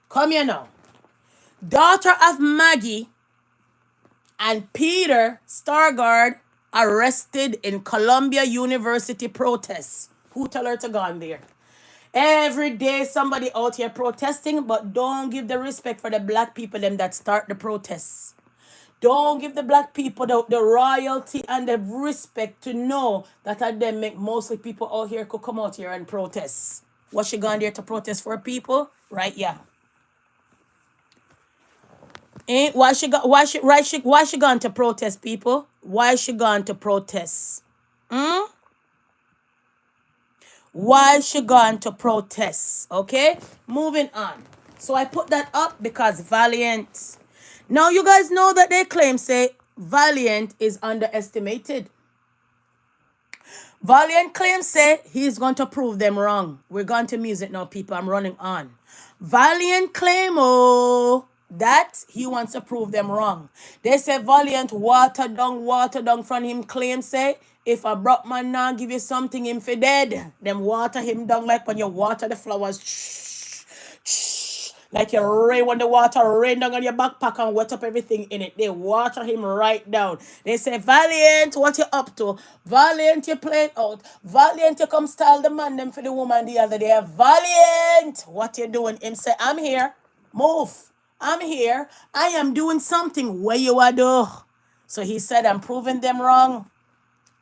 S1: Come here now. Daughter of Maggie and Peter Stargard arrested in Columbia University protests. Who tell her to go on there? Every day somebody out here protesting, but don't give the respect for the black people them that start the protests. Don't give the black people the royalty and the respect to know that at them make mostly people out here could come out here and protest. What she gone there to protest for people? Right, yeah. Why she gone to protest, people? Why she gone to protest? Why she gone to protest? Okay, moving on. So I put that up because Valiant. Now you guys know that they claim say Valiant is underestimated. Valiant claims say he's going to prove them wrong. We're going to music now, people. I'm running on. Valiant claim that he wants to prove them wrong. They say Valiant water down from him claim say if a broke man now give you something him for dead. Them water him down like when you water the flowers. Like you rain when the water rain down on your backpack and wet up everything in it. They water him right down. They say, Valiant, what you up to? Valiant, you playing out. Valiant, you come style the man them for the woman the other day. Valiant, what you doing? Him say, I'm here. Move. I'm here. I am doing something. Where you are do? So he said, I'm proving them wrong.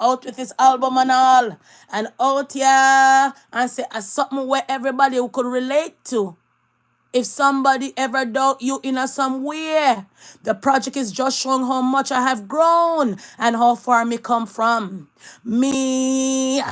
S1: Out with his album and all. And out here and say something where everybody who could relate to. If somebody ever doubt you in a somewhere, the project is just showing how much I have grown and how far me come from. Me.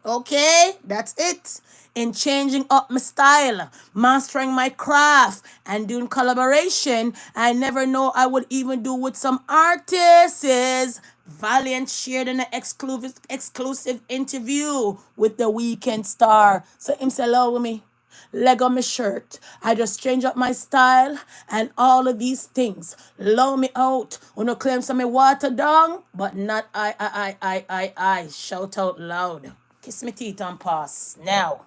S1: Okay, that's it. In changing up my style, mastering my craft, and doing collaboration, I never know I would even do with some artists. Valiant shared an exclusive interview with the Weekend Star. So him say hello with me. Leg on my shirt. I just change up my style and all of these things. Low me out. Wanna claim some me water down, but not I. Shout out loud. Kiss me teeth and pass. Now,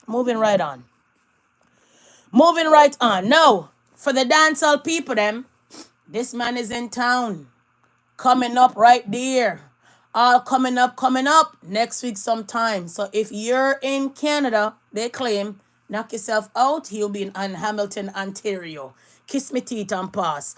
S1: moving right on. Moving right on. Now, for the dancehall people, them, this man is in town. Coming up right there. All coming up next week sometime. So if you're in Canada, they claim, knock yourself out. He'll be in Hamilton, Ontario. Kiss me teeth and pass.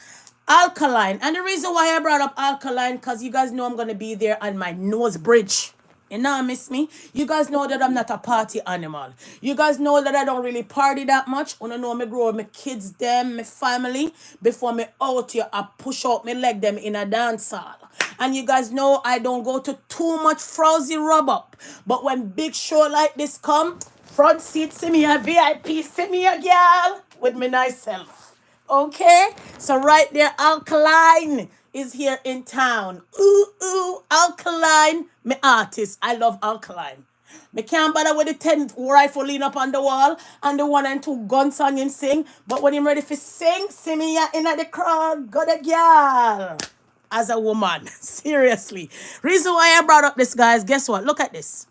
S1: Alkaline. And the reason why I brought up Alkaline, because you guys know I'm going to be there on my nose bridge. You know, miss me. You guys know that I'm not a party animal. You guys know that I don't really party that much. You know me grow with my kids, them, my family. Before me out here, I push out my leg them in a dance hall. And you guys know I don't go to too much frowsy rub up. But when big show like this come, front seat, see me a VIP, see me a girl with me nice self. Okay? So right there, Alkaline is here in town. Ooh, Alkaline, me artist. I love Alkaline. Me can't bother with the 10 rifle lean up on the wall and the 1 and 2 gun song him sing. But when him ready for sing, see me in the crowd. Got a girl. As a woman. Seriously. Reason why I brought up this, guys, guess what? Look at this.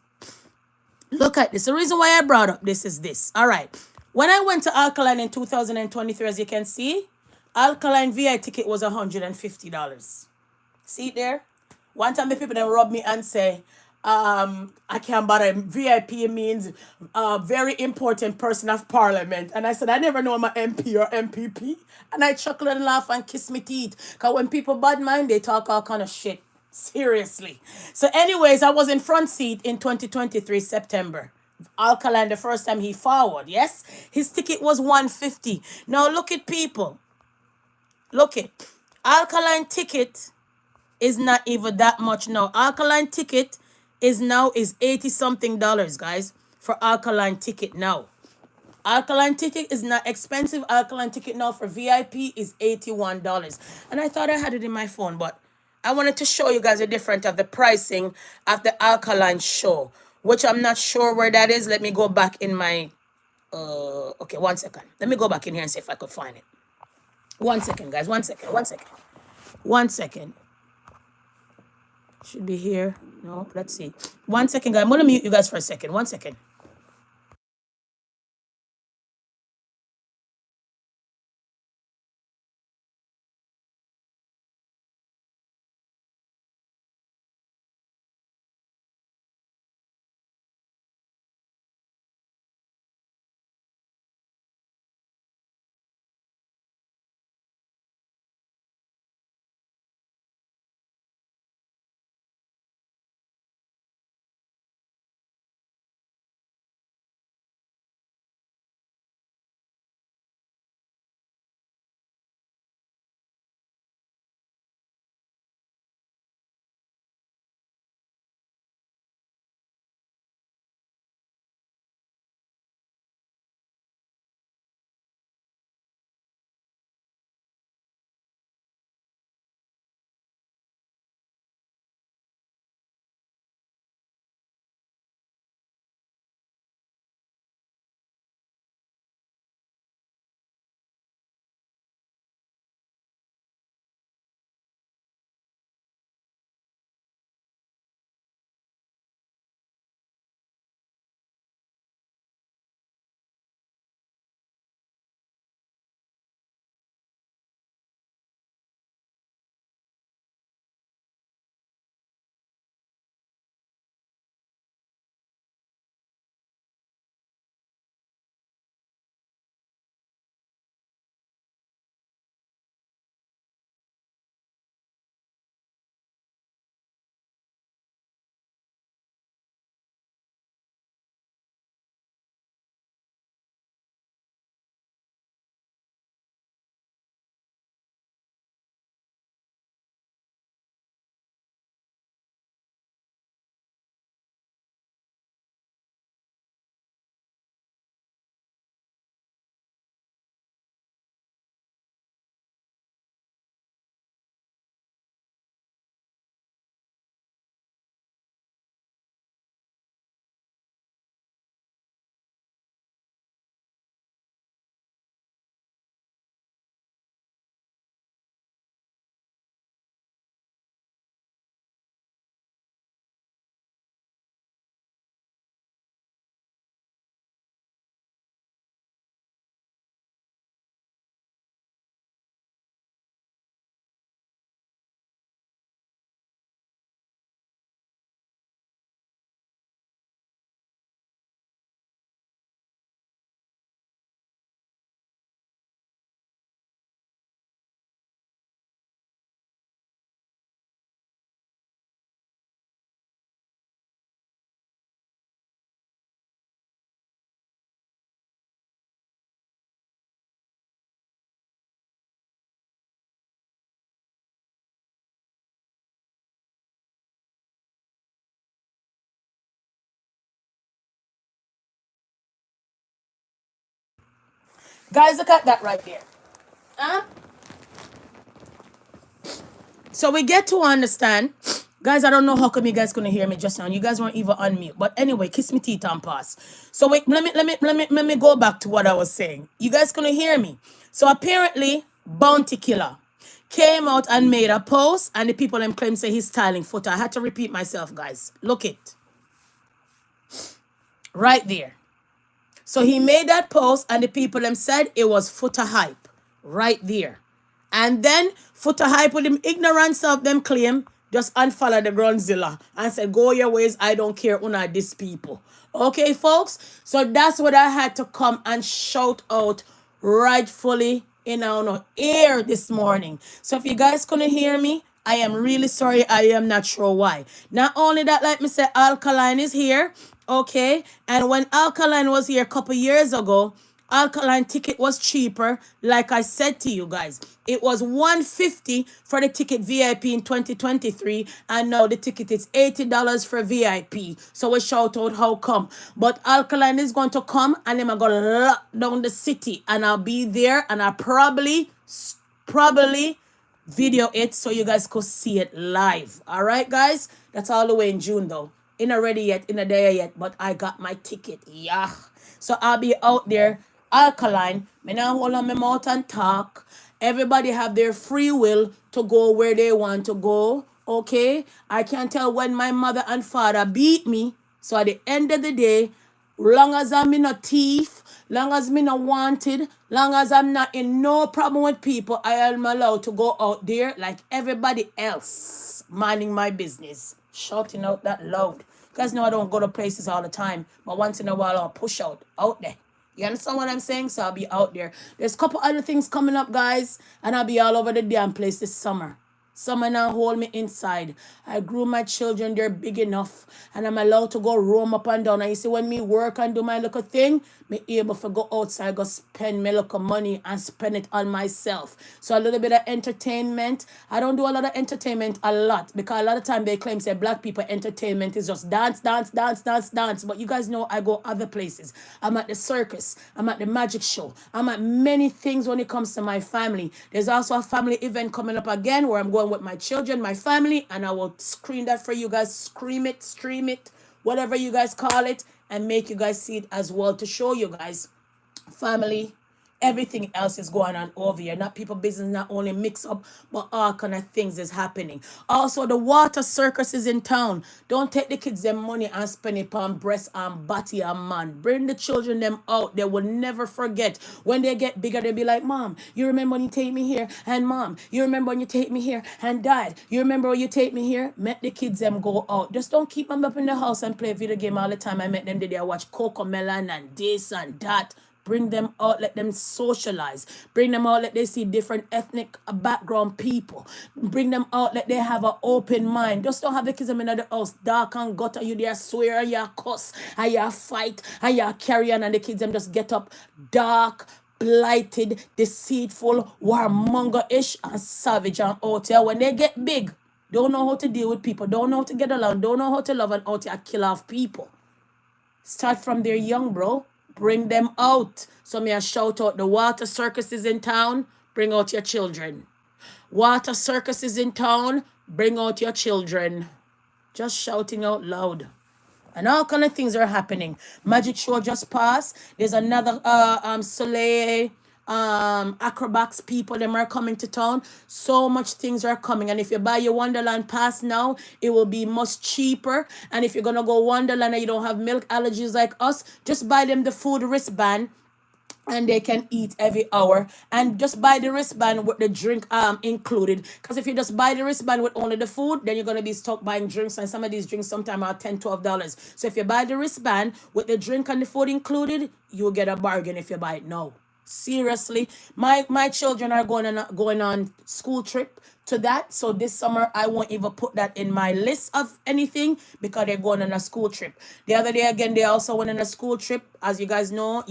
S1: Look at this. The reason why I brought up this is this. All right. When I went to Alkaline in 2023, as you can see, Alkaline VI ticket was $150. See it there? One time the people then rub me and say, I can't bother. VIP means very important person of parliament. And I said, I never know I'm a MP or MPP. And I chuckle and laugh and kiss my teeth. Because when people bad mind, they talk all kind of shit. Seriously. So anyways, I was in front seat in 2023 September. Alkaline, the first time he forward, yes? His ticket was $150. Now look at people. Look it. Alkaline ticket is not even that much now. Alkaline ticket is 80 something dollars, guys, for Alkaline ticket now. Alkaline ticket is not expensive. Alkaline ticket now for VIP is $81. And I thought I had it in my phone, but I wanted to show you guys the difference of the pricing of the Alkaline show, which I'm not sure where that is. Let me go back in my okay, 1 second. Let me go back in here and see if I could find it. 1 second, guys. 1 second. 1 second. 1 second. Should be here. No, let's see. 1 second, guys. I'm gonna mute you guys for a second. 1 second. Guys, look at that right there. Huh? So we get to understand. Guys, I don't know how come you guys couldn't hear me just now. You guys weren't even on mute. But anyway, kiss me teeth and pass. So wait, let me go back to what I was saying. You guys couldn't hear me. So apparently, Bounty Killer came out and made a post, and the people them claim say he's styling foot. I had to repeat myself, guys. Look it. Right there. So he made that post, and the people them said it was footer hype. Right there. And then footer hype with him ignorance of them claim just unfollow the Groundzilla and said, go your ways, I don't care, una these people. Okay, folks? So that's what I had to come and shout out rightfully in our ear this morning. So if you guys couldn't hear me, I am really sorry. I am not sure why. Not only that, like me say, Alkaline is here. Okay. And when Alkaline was here a couple years ago, Alkaline ticket was cheaper. Like I said to you guys, it was $150 for the ticket VIP in 2023, and now the ticket is $80 for VIP. So we shout out how come. But Alkaline is going to come, and then I'm going to lock down the city, and I'll be there, and I'll probably video it so you guys could see it live. All right, guys? That's all the way in June, though. In a ready yet, in a day yet, but I got my ticket. Yeah. So I'll be out there. Alkaline. Me now hold on my mouth and talk. Everybody have their free will to go where they want to go. Okay? I can't tell when my mother and father beat me. So at the end of the day, long as I'm in a thief, long as me not wanted, long as I'm not in no problem with people, I am allowed to go out there like everybody else, minding my business, shouting out that loud. You guys know I don't go to places all the time, but once in a while I'll push out there. You understand what I'm saying? So I'll be out there. There's a couple other things coming up, guys, and I'll be all over the damn place this summer. Summer now hold me inside. I grew my children, they're big enough, and I'm allowed to go roam up and down. And you see, when me work and do my little thing, me able to go outside, go spend my little money and spend it on myself. So a little bit of entertainment. I don't do a lot of entertainment a lot, because a lot of time they claim say black people entertainment is just dance. But you guys know I go other places. I'm at the circus. I'm at the magic show. I'm at many things when it comes to my family. There's also a family event coming up again where I'm going with my children, my family, and I will screen that for you guys. Scream it, stream it, whatever you guys call it, and make you guys see it as well to show you guys family. Everything else is going on over here. Not people business, not only mix up, but all kind of things is happening. Also, the water circus is in town. Don't take the kids them money and spend it on breast and body and man. Bring the children them out. They will never forget. When they get bigger, they'll be like, Mom, you remember when you take me here? And Mom, you remember when you take me here? And Dad, you remember when you take me here? Make the kids them go out. Just don't keep them up in the house and play video game all the time. I met them there watch Coco Melon and this and that. Bring them out, let them socialize. Bring them out, let they see different ethnic background people. Bring them out, let they have an open mind. Just don't have the kids in the house, dark and gutter, you there swear, and you cuss, and you fight, and you carry on, and the kids them just get up dark, blighted, deceitful, warmonger-ish, and savage and out here. When they get big, don't know how to deal with people, don't know how to get along, don't know how to love, and out here kill off people. Start from their young, bro. Bring them out. So me a shout out the water circus is in town. Bring out your children. Water circus is in town. Bring out your children. Just shouting out loud. And all kind of things are happening. Magic show just passed. There's another Soleil acrobats people, them are coming to town. So much things are coming, and if you buy your Wonderland pass now, it will be much cheaper. And if you're gonna go Wonderland and you don't have milk allergies like us, just buy them the food wristband, and they can eat every hour. And just buy the wristband with the drink included, because if you just buy the wristband with only the food, then you're going to be stuck buying drinks, and some of these drinks sometimes are $10-12. So if you buy the wristband with the drink and the food included, you'll get a bargain if you buy it now. Seriously, my children are going on school trip to that, so this summer I won't even put that in my list of anything, because they're going on a school trip. The other day again, they also went on a school trip. As you guys know,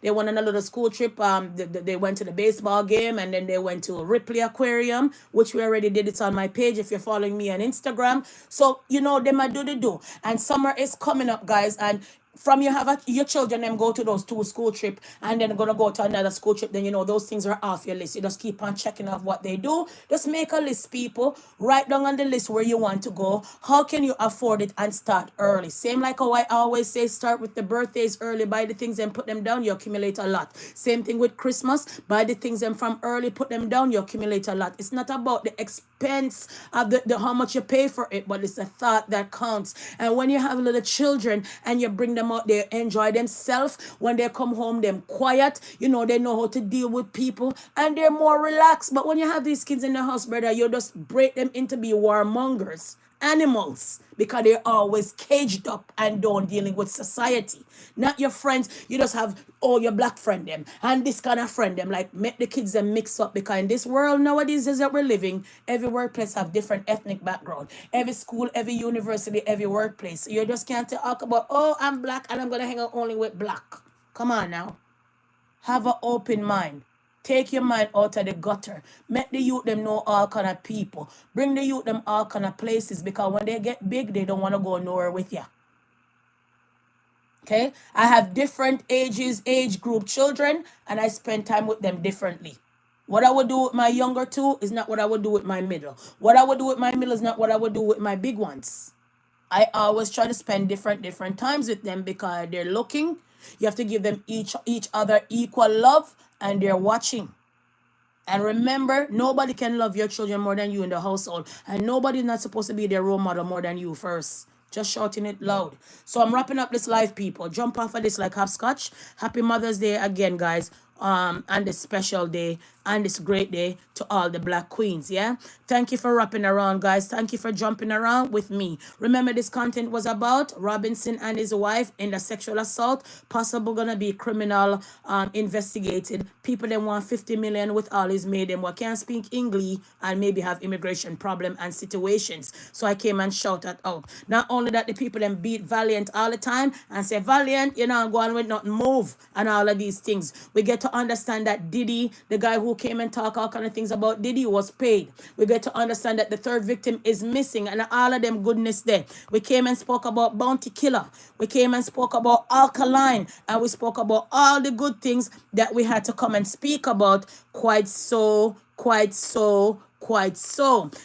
S1: they went on a little school trip. They went to the baseball game, and then they went to Ripley Aquarium, which we already did. It's on my page if you're following me on Instagram. So they might do. And summer is coming up, guys, and from you have your children them go to those 2 school trip and then gonna go to another school trip, then you know those things are off your list. You just keep on checking off what they do. Just make a list, people. Write down on the list where you want to go. How can you afford it, and start early. Same like how I always say, start with the birthdays early, buy the things and put them down, you accumulate a lot. Same thing with Christmas, buy the things and from early, put them down, you accumulate a lot. It's not about the expense of the how much you pay for it, but it's the thought that counts. And when you have little children and you bring them out, they enjoy themselves. When they come home, them quiet, you know, they know how to deal with people and they're more relaxed. But when you have these kids in the house, brother, you just break them into be warmongers, animals, because they're always caged up and don't dealing with society. Not your friends. You just have all your black friend them and this kind of friend them. Like, make the kids them mix up, because in this world nowadays is that we're living, every workplace have different ethnic background. Every school, every university, every workplace. So you just can't talk about, oh, I'm black and I'm gonna hang out only with black. Come on now. Have an open mind. Take your mind out of the gutter. Make the youth them know all kind of people. Bring the youth them all kind of places, because when they get big, they don't want to go nowhere with you. Okay? I have different age group children, and I spend time with them differently. What I would do with my younger 2 is not what I would do with my middle. What I would do with my middle is not what I would do with my big ones. I always try to spend different times with them, because they're looking. You have to give them each other equal love, and they're watching. And remember, nobody can love your children more than you in the household, and nobody's not supposed to be their role model more than you first. Just shouting it loud. So I'm wrapping up this live, people. Jump off of this like hopscotch. Happy Mother's Day again, guys. And this special day and this great day to all the black queens. Yeah, thank you for wrapping around, guys. Thank you for jumping around with me. Remember, this content was about Robinson and his wife in the sexual assault, possible gonna be criminal investigated. People that want 50 million with all his made them what can't speak English and maybe have immigration problem and situations. So I came and shouted out. Not only that, the people then beat Valiant all the time and say, Valiant, you know, go on with nothing, move, and all of these things. We get to understand that Diddy, the guy who came and talk all kind of things about Diddy, was paid. We get to understand that the third victim is missing, and all of them goodness there. We came and spoke about Bounty Killer. We came and spoke about Alkaline, and we spoke about all the good things that we had to come and speak about. Quite so.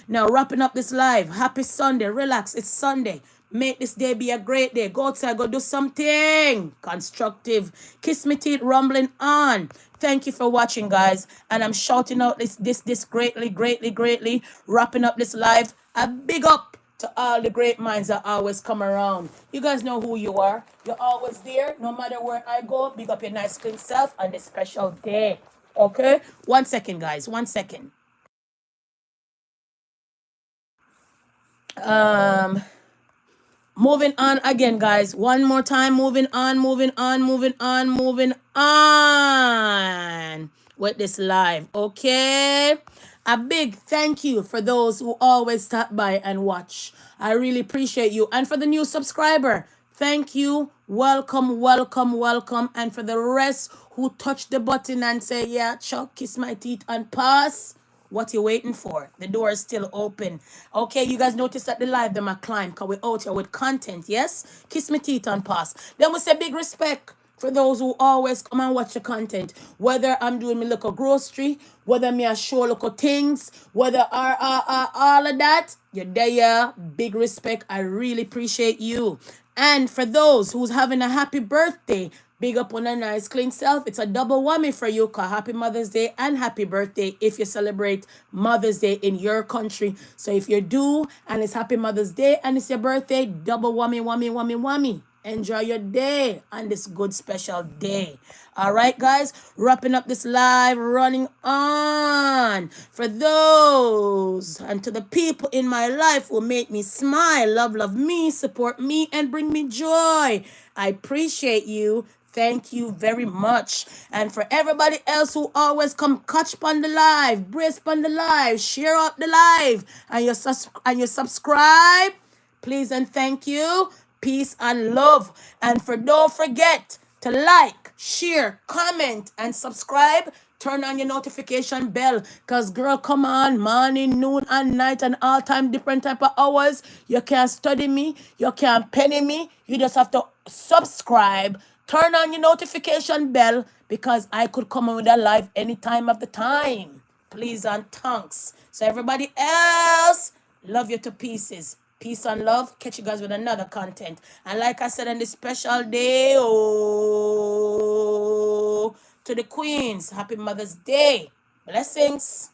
S1: Now, wrapping up this live. Happy Sunday. Relax. It's Sunday. Make this day be a great day. Go outside, go do something constructive. Kiss me teeth rumbling on. Thank you for watching, guys. And I'm shouting out this greatly. Wrapping up this live. A big up to all the great minds that always come around. You guys know who you are. You're always there. No matter where I go, big up your nice clean self on this special day. Okay? 1 second, guys. 1 second. Moving on again, guys. One more time. Moving on with this live. Okay? A big thank you for those who always stop by and watch. I really appreciate you. And for the new subscriber, thank you. Welcome. And for the rest who touch the button and say, yeah, Chuck, kiss my teeth and pass. What you waiting for? The door is still open. Okay, you guys notice that the live them are climb, because we're out here with content, yes? Kiss me teeth and pass. Then we say big respect for those who always come and watch the content. Whether I'm doing me local grocery, whether me a show local things, whether all of that, you're there. Big respect. I really appreciate you. And for those who's having a happy birthday, big up on a nice clean self. It's a double whammy for you, because happy Mother's Day and happy birthday if you celebrate Mother's Day in your country. So if you do and it's happy Mother's Day and it's your birthday, double whammy. Enjoy your day on this good special day. All right, guys, wrapping up this live, running on. For those and to the people in my life who make me smile, love me, support me, and bring me joy, I appreciate you. Thank you very much. And for everybody else who always come catch upon the live, brace upon the live, share out the live, and you subscribe, please and thank you. Peace and love. And don't forget to like, share, comment, and subscribe Turn on your notification bell. Because, girl, come on. Morning, noon, and night, and all time, different type of hours. You can't study me. You can't penny me. You just have to subscribe. Turn on your notification bell because I could come on with a live any time of the time. Please and thanks. So everybody else, love you to pieces. Peace and love. Catch you guys with another content. And like I said on this special day, oh, to the queens, happy Mother's Day. Blessings.